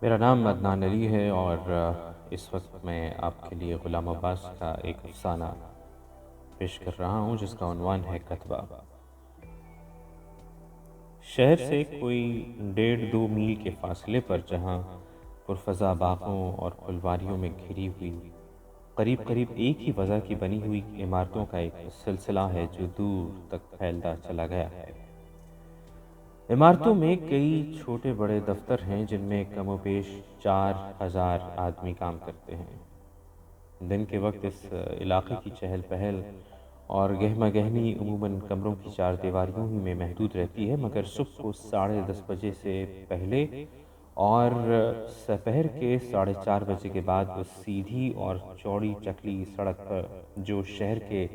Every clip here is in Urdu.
میرا نام عدنان علی ہے اور اس وقت میں آپ کے لیے غلام عباس کا ایک افسانہ پیش کر رہا ہوں جس کا عنوان ہے کتبہ۔ شہر سے کوئی 1.5-2 میل کے فاصلے پر جہاں پرفضا باغوں اور پھلواریوں میں گھری ہوئی قریب قریب ایک ہی وجہ کی بنی ہوئی عمارتوں کا ایک سلسلہ ہے جو دور تک پھیلتا چلا گیا ہے۔ عمارتوں میں کئی چھوٹے بڑے دفتر ہیں جن میں کم و بیش 4,000 آدمی کام کرتے ہیں۔ دن کے وقت اس علاقے کی چہل پہل اور گہما گہمی عموماً کمروں کی 4 دیواریوں ہی میں محدود رہتی ہے، مگر صبح کو 10:30 بجے سے پہلے اور سپہر کے 4:30 بجے کے بعد وہ سیدھی اور چوڑی چکلی سڑک پر جو شہر کے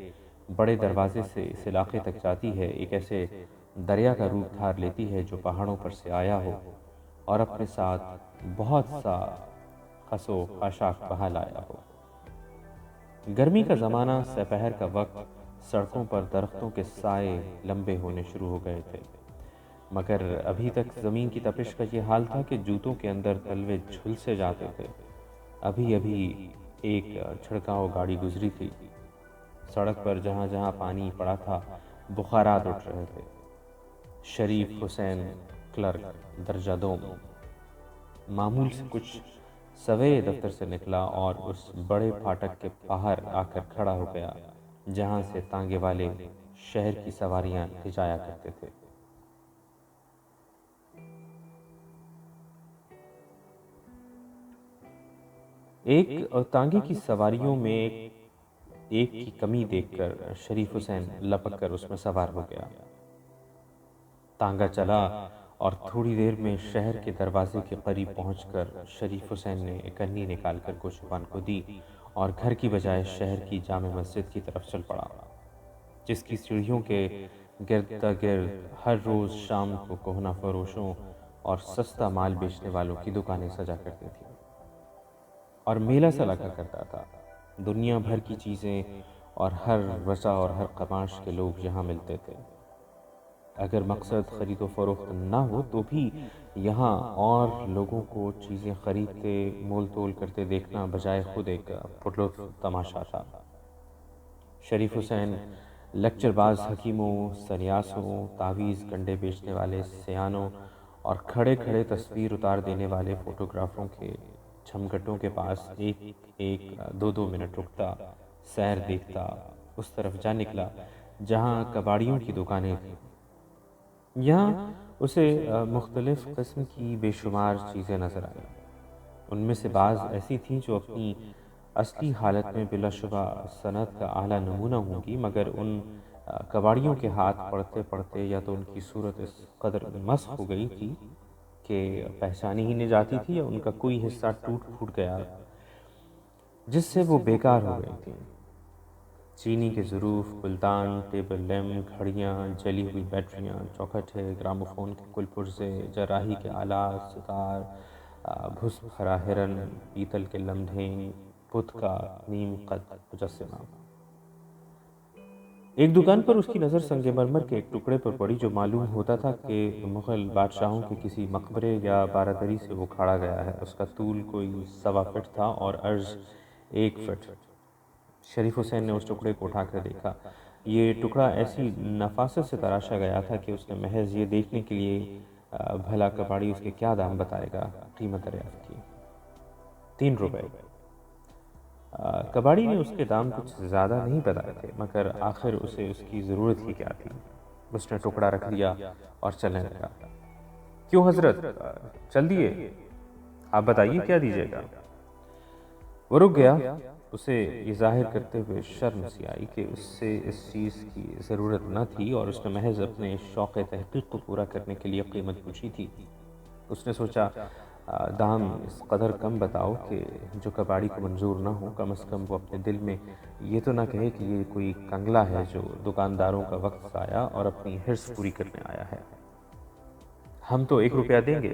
بڑے دروازے سے اس علاقے تک جاتی ہے ایک ایسے دریا کا روپ دھار لیتی ہے جو پہاڑوں پر سے آیا ہو اور اپنے ساتھ بہت سا خس و خاشاک بہا لایا ہو۔ گرمی کا زمانہ، سپہر کا وقت، سڑکوں پر درختوں کے سائے لمبے ہونے شروع ہو گئے تھے، مگر ابھی تک زمین کی تپش کا یہ حال تھا کہ جوتوں کے اندر تلوے جھلسے جاتے تھے۔ ابھی ایک چھڑکاؤ گاڑی گزری تھی۔ سڑک پر جہاں جہاں پانی پڑا تھا بخارات اٹھ رہے تھے۔ شریف حسین کلرک درجہ دوم معمول سے کچھ سویرے دفتر سے نکلا اور اس بڑے پھاٹک کے باہر آ کر کھڑا ہو گیا جہاں سے تانگے والے شہر کی سواریاں لے جایا کرتے تھے۔ ایک تانگے کی سواریوں میں ایک کی کمی دیکھ کر شریف حسین لپک کر اس میں سوار ہو گیا۔ تانگا چلا اور تھوڑی دیر میں شہر کے دروازے کے قریب پہنچ کر شریف حسین نے ایک کنی نکال کر کوچوان کو دی اور گھر کی بجائے شہر کی جامع مسجد کی طرف چل پڑا، جس کی سیڑھیوں کے گرد گرد ہر روز شام کو کہنہ فروشوں اور سستا مال بیچنے والوں کی دکانیں سجا کرتی تھیں اور میلہ سا لگا کرتا تھا۔ دنیا بھر کی چیزیں اور ہر وجہ اور ہر قماش کے لوگ یہاں ملتے تھے۔ اگر مقصد خرید و فروخت نہ ہو تو بھی یہاں اور لوگوں کو چیزیں خریدتے مول تول کرتے دیکھنا بجائے خود ایک پرلطف تماشا تھا۔ شریف حسین لیکچر باز حکیموں، سنیاسوں، تعویذ کنڈے بیچنے والے سیانوں اور کھڑے کھڑے تصویر اتار دینے والے فوٹوگرافروں کے جھمگٹوں کے پاس ایک 2-2 منٹ رکتا، سیر دیکھتا، اس طرف جا نکلا جہاں کباڑیوں کی دکانیں تھیں۔ یہاں اسے مختلف قسم کی بے شمار چیزیں نظر آئیں۔ ان میں سے بعض ایسی تھیں جو اپنی اصلی حالت میں بلا شبہ صنعت کا اعلیٰ نمونہ ہوں گی، مگر ان کباڑیوں کے ہاتھ پڑتے پڑتے یا تو ان کی صورت اس قدر مسخ ہو گئی تھی کہ پہچانی ہی نہیں جاتی تھی، یا ان کا کوئی حصہ ٹوٹ پھوٹ گیا جس سے وہ بیکار ہو گئی تھیں۔ چینی کے ظروف، گلدان، ٹیبل لیمپ، گھڑیاں، جلی ہوئی بیٹریاں، چوکھٹے، گراموفون کے کل پرزے، جراحی کے آلات، ستار، بھس بھرا ہرن، پیتل کے لمدھیں، بت کا نیم قد مجسمہ۔ ایک دکان پر اس کی نظر سنگ مرمر کے ایک ٹکڑے پر پڑی جو معلوم ہوتا تھا کہ مغل بادشاہوں کے کسی مقبرے یا بارادری سے وہ کھاڑا گیا ہے۔ اس کا طول کوئی 1.25 فٹ تھا اور عرض 1 فٹ۔ شریف حسین نے اس ٹکڑے کو اٹھا کر دیکھا۔ یہ ٹکڑا ایسی نفاست سے تراشا گیا تھا کہ اس نے محض یہ دیکھنے کے لیے بھلا کباڑی اس کے کیا دام بتائے گا، قیمت دریافت کی۔ 3 روپے۔ کباڑی نے اس کے دام کچھ زیادہ نہیں بتائے تھے، مگر آخر اسے اس کی ضرورت ہی کیا تھی۔ اس نے ٹکڑا رکھ دیا اور چلنے لگا۔ کیوں حضرت، چل دیے؟ آپ بتائیے کیا دیجیے گا؟ وہ رک گیا۔ اسے یہ ظاہر کرتے ہوئے شرم سی آئی کہ اس سے اس چیز کی ضرورت نہ تھی اور اس نے محض اپنے شوق تحقیق کو پورا کرنے کے لیے قیمت پوچھی تھی۔ اس نے سوچا دام اس قدر کم بتاؤ کہ جو کباڑی کو منظور نہ ہو، کم از کم وہ اپنے دل میں یہ تو نہ کہے کہ یہ کوئی کنگلا ہے جو دکانداروں کا وقت ضائع اور اپنی حرص پوری کرنے آیا ہے۔ ہم تو 1 روپیہ دیں گے۔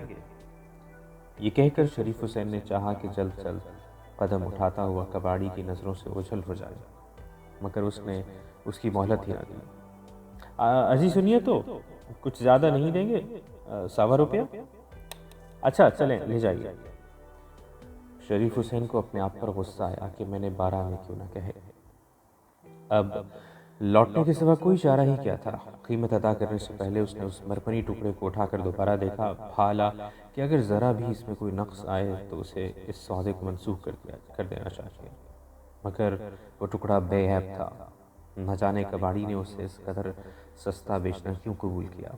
یہ کہہ کر شریف حسین نے چاہا کہ جلد جلد قدم اٹھاتا ہوا کباڑی کی نظروں سے اوجھل ہو جائے، مگر اس نے اس کی مہلت ہی نہ دی۔ اجی سنیے تو، کچھ زیادہ نہیں دیں گے؟ 1.25 روپیہ؟ اچھا چلیں لے جائیے۔ شریف حسین کو اپنے آپ پر غصہ آیا کہ میں نے 12 میں کیوں نہ کہے۔ اب لوٹنے کے سوا کوئی چارہ ہی کیا تھا۔ قیمت ادا کرنے سے پہلے اس نے اس مرمری ٹکڑے کو اٹھا کر دوبارہ دیکھا، بھالا کہ اگر ذرا بھی اس میں کوئی نقص آئے تو اسے اس سودے کو منسوخ کر دینا چاہیے، مگر وہ ٹکڑا بے عیب تھا۔ نہ جانے کباڑی نے اسے اس قدر سستا بیچنا کیوں قبول کیا۔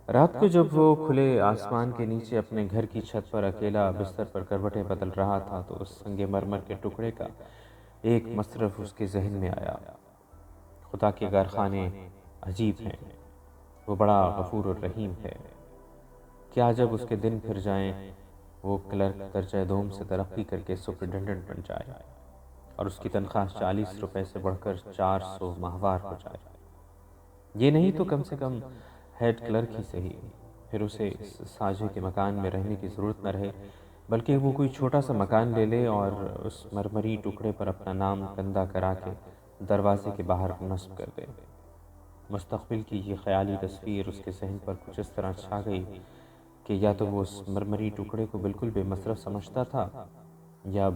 رات کو جب وہ کھلے آسمان کے نیچے اپنے گھر کی چھت پر اکیلا بستر پر کروٹیں بدل رہا تھا تو اس سنگ مرمر کے ٹکڑے کا ایک مصرف اس کے ذہن میں آیا۔ خدا کے کارخانے عجیب ہیں، وہ بڑا غفور الرحیم ہے۔ کیا جب اس کے دن پھر جائیں وہ کلرک درجہ دوم سے ترقی کر کے سپرنٹنڈنٹ بن جائے اور اس کی تنخواہ 40 روپے سے بڑھ کر 400 ماہوار ہو جائے۔ یہ نہیں تو کم سے کم ہیڈ کلرک ہی صحیح، پھر اسے اس ساجھے کے مکان میں رہنے کی ضرورت نہ رہے، بلکہ وہ کوئی چھوٹا سا مکان لے لے اور اس مرمری ٹکڑے پر اپنا نام کندہ کرا کے دروازے کے باہر نصب کر دے۔ مستقبل کی یہ خیالی تصویر اس کے ذہن پر کچھ اس طرح چھا گئی کہ یا تو وہ اس مرمری ٹکڑے کو بالکل بے مصرف سمجھتا تھا، یا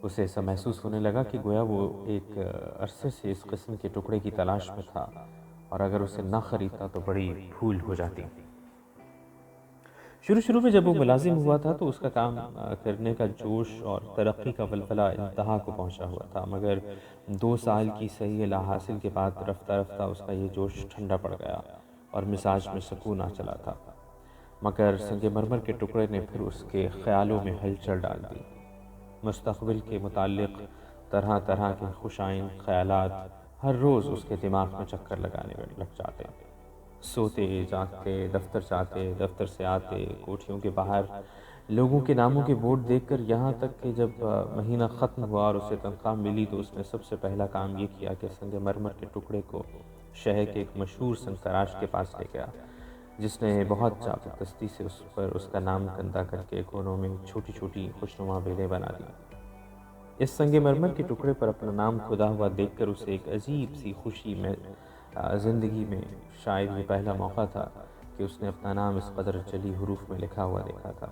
اسے ایسا محسوس ہونے لگا کہ گویا وہ ایک عرصے سے اس قسم کے ٹکڑے کی تلاش میں تھا، اور اگر اسے نہ خریدتا تو بڑی بھول ہو جاتی۔ شروع میں جب وہ ملازم ہوا تھا تو اس کا کام کرنے کا جوش اور ترقی کا ولولہ انتہا کو پہنچا ہوا تھا، مگر 2 سال کی صحیح لا حاصل کے بعد رفتہ رفتہ اس کا یہ جوش ٹھنڈا پڑ گیا اور مزاج میں سکون آ چلا تھا۔ مگر سنگ مرمر کے ٹکڑے نے پھر اس کے خیالوں میں ہلچل ڈال دی۔ مستقبل کے متعلق طرح طرح کے خوش آئند خیالات ہر روز اس کے دماغ میں چکر لگانے لگ جاتے۔ سوتے جاگتے، دفتر جاتے، دفتر سے آتے، کوٹھیوں کے باہر لوگوں کے ناموں کے بورڈ دیکھ کر، یہاں تک کہ جب مہینہ ختم ہوا اور اسے تنخواہ ملی تو اس نے سب سے پہلا کام یہ کیا کہ سنگ مرمر کے ٹکڑے کو شہر کے ایک مشہور سنگ تراش کے پاس لے گیا، جس نے بہت زبردستی سے اس پر اس کا نام کندہ کر کے کونوں میں چھوٹی چھوٹی خوشنما بیلیں بنا دی۔ اس سنگ مرمر کے ٹکڑے پر اپنا نام کھدا ہوا دیکھ کر اسے ایک عجیب سی خوشی میں زندگی میں شاید یہ پہلا موقع تھا کہ اس نے اپنا نام اس قدر جلی حروف میں لکھا ہوا دیکھا تھا۔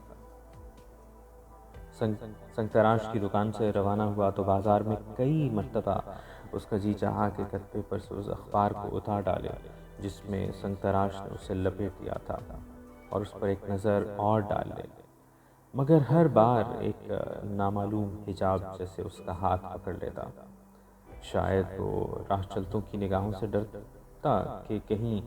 سنگ تراش کی دکان سے روانہ ہوا تو بازار میں کئی مرتبہ اس کا جی چاہا کہ کتبے پر سے اس اخبار کو اتار ڈالے جس میں سنگ تراش نے اسے لپیٹ دیا تھا اور اس پر ایک نظر اور ڈال لے، مگر ہر بار ایک نامعلوم حجاب جیسے اس کا ہاتھ پکڑ لیتا۔ شاید وہ راہ چلتوں کی نگاہوں سے ڈرتا کہ کہیں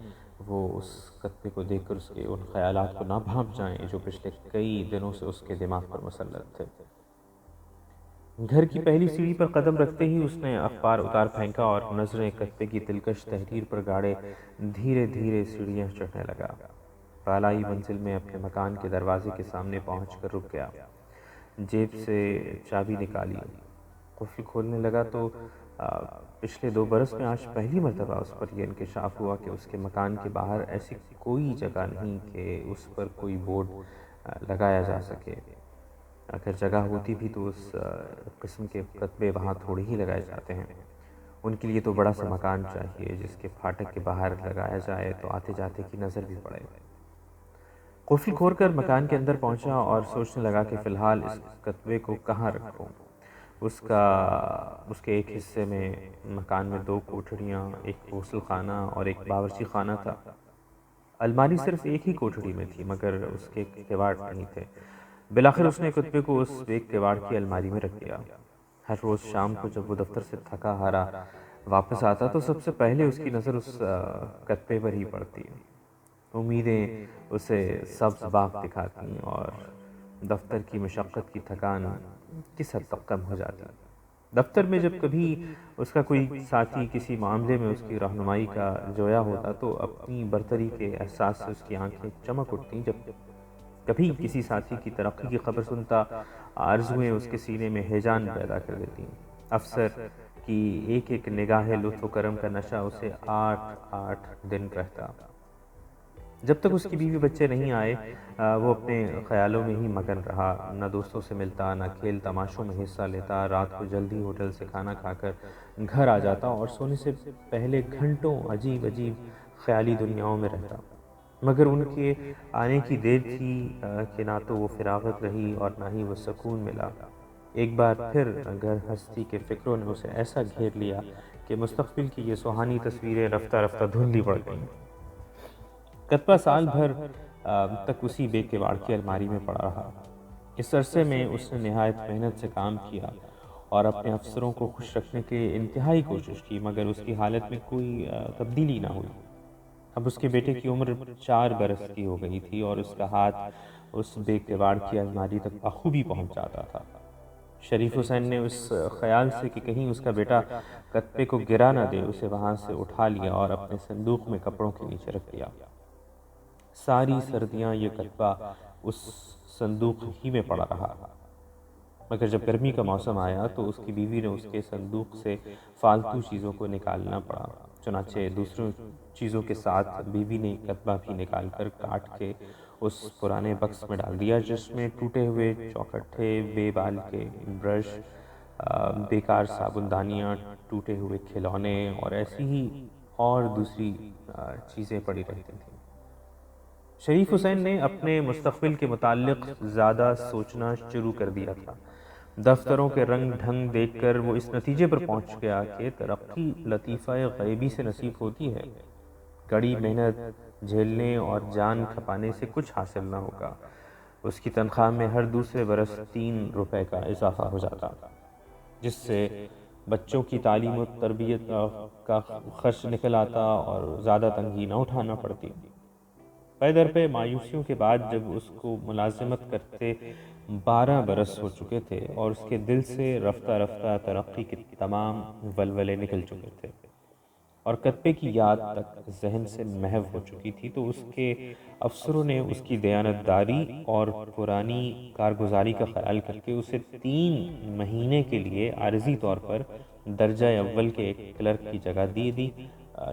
وہ اس کتبے کو دیکھ کر اس کے ان خیالات کو نہ بھانپ جائیں جو پچھلے کئی دنوں سے اس کے دماغ پر مسلط تھے۔ گھر کی پہلی سیڑھی پر قدم رکھتے ہی اس نے اخبار اتار پھینکا اور نظریں کتبے کی دلکش تحریر پر گاڑے دھیرے دھیرے سیڑھیاں چڑھنے لگا۔ بالائی منزل میں اپنے مکان کے دروازے کے سامنے پہنچ کر رک گیا، جیب سے چابی نکالی، قفل کھولنے لگا تو پچھلے 2 برس میں آج پہلی مرتبہ اس پر یہ انکشاف ہوا کہ اس کے مکان کے باہر ایسی کوئی جگہ نہیں کہ اس پر کوئی بورڈ لگایا جا سکے۔ اگر جگہ ہوتی بھی تو اس قسم کے کتبے وہاں تھوڑے ہی لگائے جاتے ہیں، ان کے لیے تو بڑا سا مکان چاہیے جس کے پھاٹک کے باہر لگایا جائے تو آتے جاتے کی نظر بھی پڑے۔ قفل کھول کر مکان کے اندر پہنچا اور سوچنے لگا کہ فی الحال اس کتبے کو کہاں رکھوں۔ اس کے ایک حصے میں مکان میں 2 کوٹھڑیاں، ایک غسل خانہ اور ایک باورچی خانہ تھا۔ الماری صرف ایک ہی کوٹھڑی میں تھی مگر اس کے کیواڑ نہیں تھے۔ بالآخر اس نے کتبے کو اس ایک کیواڑ کی الماری میں رکھ دیا۔ ہر روز شام کو جب وہ دفتر سے تھکا ہارا واپس آتا تو سب سے پہلے اس کی نظر اس کتبے پر ہی پڑتی۔ امیدیں اسے سبز باغ دکھاتی اور دفتر کی مشقت کی تھکان کس حد تک کم ہو جاتی۔ دفتر میں جب کبھی اس کا کوئی ساتھی کسی معاملے میں اس کی رہنمائی کا جویا ہوتا تو اپنی برتری کے احساس سے اس کی آنکھیں چمک اٹھتیں۔ جب کبھی کسی ساتھی کی ترقی کی خبر سنتا، آرزوئیں اس کے سینے میں ہیجان پیدا کر دیتی۔ افسر کی ایک ایک نگاہ لطف و کرم کا نشہ اسے 8 دن رہتا۔ جب تک اس کی بیوی بچے نہیں آئے وہ اپنے خیالوں میں ہی مگن رہا، نہ دوستوں سے ملتا، نہ کھیل تماشوں میں حصہ لیتا، رات کو جلدی ہوٹل سے کھانا کھا کر گھر آ جاتا اور سونے سے پہلے گھنٹوں عجیب عجیب خیالی دنیاؤں میں رہتا۔ مگر ان کے آنے کی دیر تھی کہ نہ تو وہ فراغت رہی اور نہ ہی وہ سکون ملا۔ ایک بار پھر گھر ہستی کے فکروں نے اسے ایسا گھیر لیا کہ مستقبل کی یہ سہانی تصویریں رفتہ رفتہ دھندلی پڑ گئیں۔ کتبہ سال بھر تک اسی بے کواڑ کی الماری میں پڑا رہا۔ اس عرصے میں اس نے نہایت محنت سے کام کیا اور اپنے افسروں کو خوش رکھنے کے لیے انتہائی کوشش کی، مگر اس کی حالت میں کوئی تبدیلی نہ ہوئی۔ اب اس کے بیٹے کی عمر 4 برس کی ہو گئی تھی اور اس کا ہاتھ اس بے کواڑ کی الماری تک بخوبی پہنچ جاتا تھا۔ شریف حسین نے اس خیال سے کہ کہیں اس کا بیٹا کتبے کو گرا نہ دے، اسے وہاں سے اٹھا لیا اور اپنے صندوق میں کپڑوں کے نیچے رکھ دیا۔ ساری سردیاں یہ کتبہ اس صندوق ہی میں پڑا رہا، مگر جب گرمی کا موسم آیا تو اس کی بیوی نے اس کے صندوق سے فالتو چیزوں کو نکالنا پڑا۔ چنانچہ دوسروں چیزوں کے ساتھ بیوی نے کتبہ بھی نکال کر کاٹ کے اس پرانے بکس میں ڈال دیا، جس میں ٹوٹے ہوئے چوکھٹے، بے بال کے برش، بیکار صابن دانیاں، ٹوٹے ہوئے کھلونے اور ایسی ہی اور دوسری چیزیں پڑی رہتی تھیں۔ شریف حسین نے اپنے مستقبل کے متعلق زیادہ سوچنا شروع کر دیا تھا۔ دفتروں کے رنگ ڈھنگ دیکھ کر وہ اس نتیجے پر پہنچ گیا کہ ترقی لطیفہ غیبی سے نصیب ہوتی ہے۔ کڑی محنت جھیلنے اور جان کھپانے سے کچھ حاصل نہ ہوگا۔ اس کی تنخواہ میں ہر دوسرے برس 3 روپے کا اضافہ ہو جاتا، جس سے بچوں کی تعلیم و تربیت کا خرچ نکل آتا اور زیادہ تنگی نہ اٹھانا پڑتی۔ پے در پہ مایوسیوں کے بعد جب اس کو ملازمت کرتے 12 برس ہو چکے تھے اور اس کے دل سے رفتہ رفتہ ترقی کے تمام ولولے نکل چکے تھے اور کتبے کی یاد تک ذہن سے محو ہو چکی تھی، تو اس کے افسروں نے اس کی دیانتداری اور پرانی کارگزاری کا خیال کر کے اسے 3 مہینے کے لیے عارضی طور پر درجہ اول کے ایک کلرک کی جگہ دی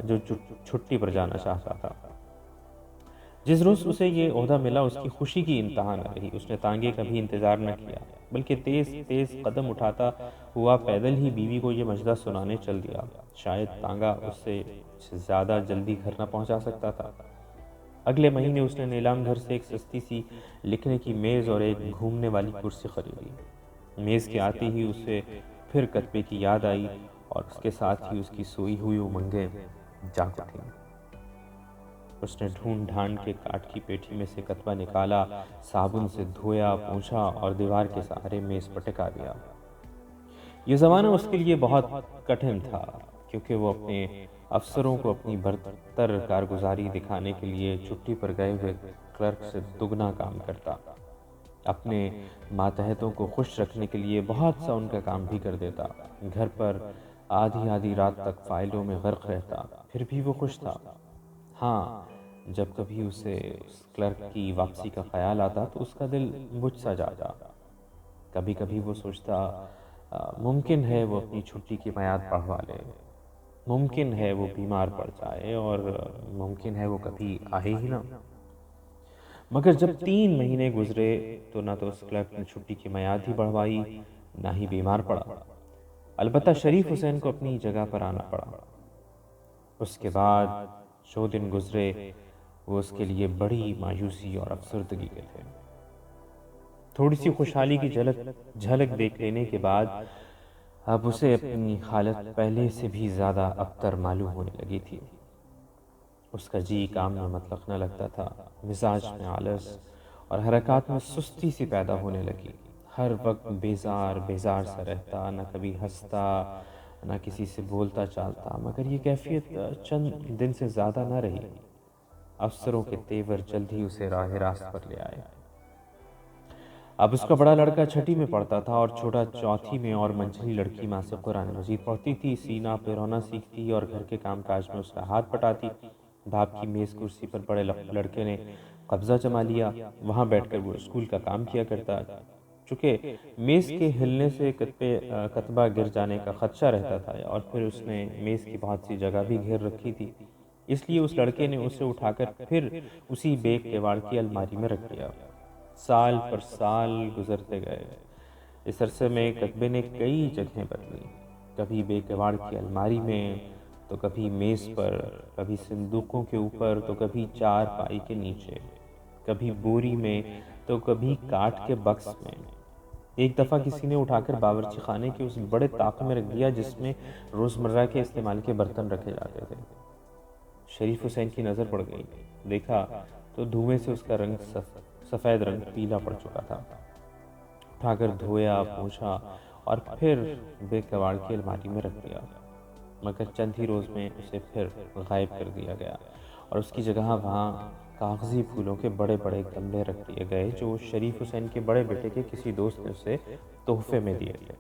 جو چھٹی پر جانا چاہتا تھا۔ جس روز اسے یہ عہدہ ملا اس کی خوشی کی انتہا نہ رہی۔ اس نے تانگے کا بھی انتظار نہ کیا، بلکہ تیز تیز قدم اٹھاتا ہوا پیدل ہی بیوی کو یہ مجدہ سنانے چل دیا۔ شاید تانگا اس سے زیادہ جلدی گھر نہ پہنچا سکتا تھا۔ اگلے مہینے اس نے نیلام گھر سے ایک سستی سی لکھنے کی میز اور ایک گھومنے والی کرسی خریدی۔ میز کے آتے ہی اسے پھر کتبے کی یاد آئی اور اس کے ساتھ ہی اس کی سوئی ہوئی امنگیں جاگ اٹھیں۔ اس نے ڈھونڈ ڈھانڈ کے کاٹ کی پیٹھی میں سے کتبہ نکالا، صابن سے دھویا، پونچھا اور دیوار کے سہارے میز پر ٹکا دیا۔ یہ زمانہ اس کے لیے بہت کٹھن تھا، کیونکہ وہ اپنے افسروں کو اپنی برتر کارگزاری دکھانے کے لیے چھٹی پر گئے ہوئے کلرک سے دگنا کام کرتا، اپنے ماتحتوں کو خوش رکھنے کے لیے بہت سا ان کا کام بھی کر دیتا، گھر پر آدھی رات تک فائلوں میں غرق رہتا، پھر بھی وہ خوش تھا۔ ہاں، جب کبھی اسے اس کلرک کی واپسی کا خیال آتا تو اس کا دل بجھ سا جاتا۔ کبھی کبھی وہ سوچتا ممکن ہے وہ اپنی چھٹی کی میعاد بڑھوا لے، ممکن ہے وہ بیمار پڑ جائے اور ممکن ہے وہ کبھی آئے ہی نہ۔ مگر جب 3 مہینے گزرے تو نہ تو اس کلرک نے چھٹی کی میعاد ہی بڑھوائی، نہ ہی بیمار پڑا۔ البتہ شریف حسین کو اپنی جگہ پر آنا پڑا۔ اس کے بعد جو دن گزرے وہ اس کے لیے بڑی مایوسی اور افسردگی کے تھے۔ تھوڑی سی خوشحالی کی جھلک دیکھ لینے کے بعد اب اسے اپنی حالت پہلے سے بھی زیادہ ابتر معلوم ہونے لگی تھی۔ اس کا جی کام میں مطلق نہ لگتا تھا، مزاج میں آلس اور حرکات میں سستی سی پیدا ہونے لگی۔ ہر وقت بیزار سا رہتا، نہ کبھی ہنستا نہ کسی سے بولتا چالتا۔ مگر یہ کیفیت چند دن سے زیادہ نہ رہی۔ افسروں کے تیور جلد ہی اسے راہ راست پر لے آئے۔ اب اس کا بڑا لڑکا چھٹی میں پڑھتا تھا اور چھوٹا چوتھی میں، اور منجھلی لڑکی ماں سے قرآن مجید پڑھتی تھی، سینہ پہ رونا سیکھتی اور گھر کے کام کاج میں اس کا ہاتھ بٹاتی۔ باپ کی میز کرسی پر بڑے لڑکے نے قبضہ جما لیا، وہاں بیٹھ کر وہ اسکول کا کام کیا کرتا۔ چونکہ میز کے ہلنے سے کتبہ گر جانے کا خدشہ رہتا تھا اور پھر اس نے میز کی بہت سی جگہ بھی گھیر رکھی تھی، اس لیے اس لڑکے نے اسے اٹھا کر پھر اسی بے کواڑ کی الماری میں رکھ دیا۔ سال پر سال گزرتے گئے۔ اس عرصے میں کتبے نے کئی جگہیں بدلی، کبھی بے کواڑ کی الماری میں، تو کبھی میز پر، کبھی صندوقوں کے اوپر، تو کبھی چار پائی کے نیچے، کبھی بوری میں تو کبھی کاٹ کے بکس میں۔ ایک دفعہ کسی نے اٹھا کر باورچی خانے کے اس بڑے طاقے میں رکھ دیا جس میں روزمرہ کے استعمال کے برتن رکھے جاتے تھے۔ شریف حسین کی نظر پڑ گئی، دیکھا تو دھوئیں سے اس کا رنگ سفید رنگ پیلا پڑ چکا تھا۔ اٹھا کر دھویا، پوچھا اور پھر بے کباڑ کی الماری میں رکھ دیا، مگر چند ہی روز میں اسے پھر غائب کر دیا گیا اور اس کی جگہ وہاں کاغذی پھولوں کے بڑے بڑے گملے رکھ دیے گئے جو شریف حسین کے بڑے بیٹے کے کسی دوست نے اسے تحفے میں دیے تھے۔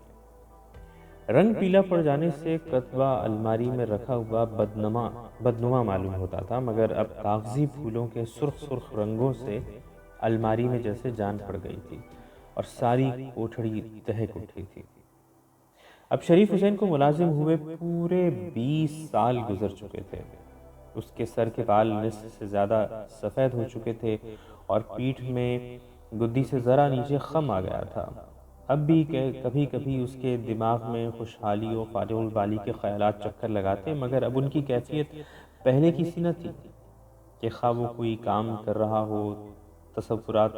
رنگ پیلا پڑ جانے سے کتبہ الماری میں رکھا ہوا بدنما معلوم ہوتا تھا، مگر اب کاغذی پھولوں کے سرخ سرخ رنگوں سے الماری میں جیسے جان پڑ گئی تھی اور ساری کوٹھڑی دہک اٹھی تھی۔ اب شریف حسین کو ملازم ہوئے پورے 20 سال گزر چکے تھے۔ اس کے سر کے بال نصف سے زیادہ سفید ہو چکے تھے اور پیٹھ میں گدی سے ذرا نیچے خم آ گیا تھا۔ اب بھی کبھی کبھی اس کے دماغ میں خوشحالی و فارغ البالی کے خیالات چکر لگاتے، مگر اب ان کی کیفیت پہلے کی سی نہ تھی کہ خواہ وہ کوئی کام کر رہا ہو، تصورات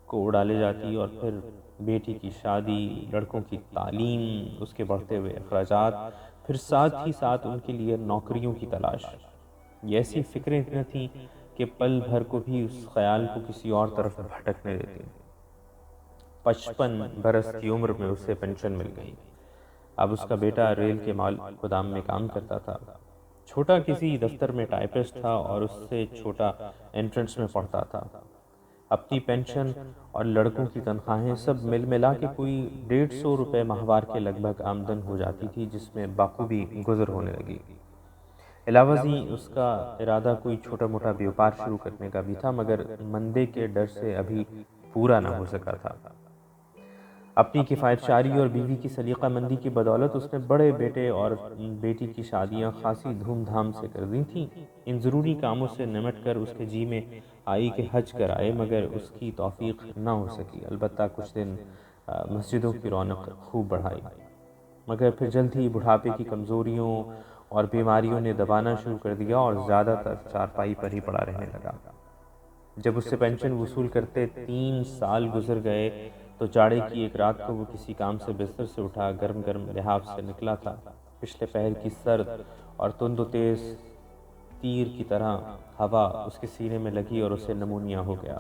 کو اڑا لے جاتی اور پھر بیٹی کی شادی، لڑکوں کی تعلیم، اس کے بڑھتے ہوئے اخراجات، پھر ساتھ ہی ساتھ ان کے لیے نوکریوں کی تلاش۔ یہ ایسی فکریں نہ تھیں کہ پل بھر کو بھی اس خیال کو کسی اور طرف بھٹکنے دیتی۔ 55 برس کی عمر میں اسے پینشن مل گئی۔ اب اس کا بیٹا ریل کے مال گودام میں کام کرتا تھا، چھوٹا کسی دفتر میں ٹائپسٹ تھا اور اس سے چھوٹا انٹرنس میں پڑھتا تھا۔ اپنی پینشن اور لڑکوں کی تنخواہیں سب مل ملا کے کوئی 150 روپے ماہوار کے لگ بھگ آمدن ہو جاتی تھی، جس میں بخوبی گزر ہونے لگی۔ علاوہ ازیں اس کا ارادہ کوئی چھوٹا موٹا بیوپار شروع کرنے کا بھی تھا، مگر مندے کے ڈر سے ابھی پورا نہ ہو سکا تھا۔ اپنی کفایت شاری اور بیوی کی سلیقہ مندی کی بدولت اس نے بڑے بیٹے اور بیٹی کی شادیاں خاصی دھوم دھام سے کر دی تھیں۔ ان ضروری کاموں سے نمٹ کر اس کے جی میں آئی کہ حج کرائے، مگر اس کی توفیق نہ ہو سکی۔ البتہ کچھ دن مسجدوں کی رونق خوب بڑھائی، مگر پھر جلد ہی بڑھاپے کی کمزوریوں اور بیماریوں نے دبانا شروع کر دیا اور زیادہ تر چارپائی پر ہی پڑا رہنے لگا۔ جب اس سے پینشن وصول کرتے 3 سال گزر گئے تو جاڑے کی ایک رات کو وہ کسی کام سے بستر سے اٹھا گرم گرم لحاف سے نکلا تھا۔ پچھلے پہر کی سرد اور تند و تیز تیر کی طرح ہوا اس کے سینے میں لگی اور اسے نمونیا ہو گیا۔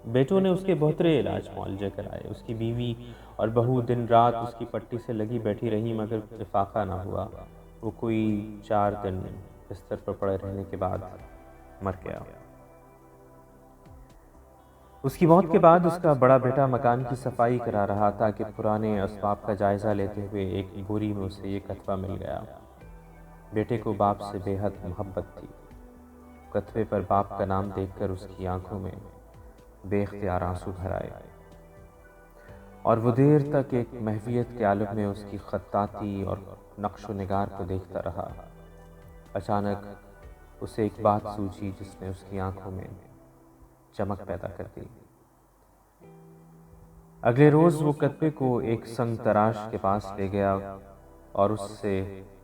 بیٹوں نے اس کے بہترے علاج معالجے کرائے، اس کی بیوی اور بہو دن رات اس کی پٹی سے لگی بیٹھی رہی، مگر افاقہ نہ ہوا۔ وہ کوئی 4 دن بستر پر پڑے رہنے کے بعد مر گیا۔ اس کی موت کے بعد اس کا بڑا بیٹا مکان کی صفائی کرا رہا تھا کہ پرانے اسباب کا جائزہ لیتے ہوئے ایک بوری میں اسے یہ کتبہ مل گیا۔ بیٹے کو باپ سے بے حد محبت تھی۔ کتبے پر باپ کا نام دیکھ کر اس کی آنکھوں میں بے اختیار آنسو بھر آئے اور وہ دیر تک ایک محویت کے عالم میں اس کی خطاطی اور نقش و نگار کو دیکھتا رہا۔ اچانک اسے ایک بات سوجھی جس نے اس کی آنکھوں میں چمک پیدا کر دی۔ اگلے روز وہ کتبے کو ایک سنگ تراش کے پاس لے گیا اور اس سے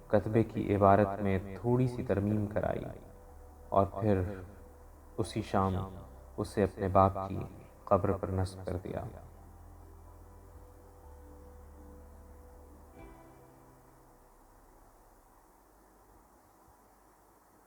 کتبے کی عبارت میں تھوڑی سی ترمیم کرائی اور پھر اسی شام اسے اپنے باپ کی قبر پر نصب کر دیا۔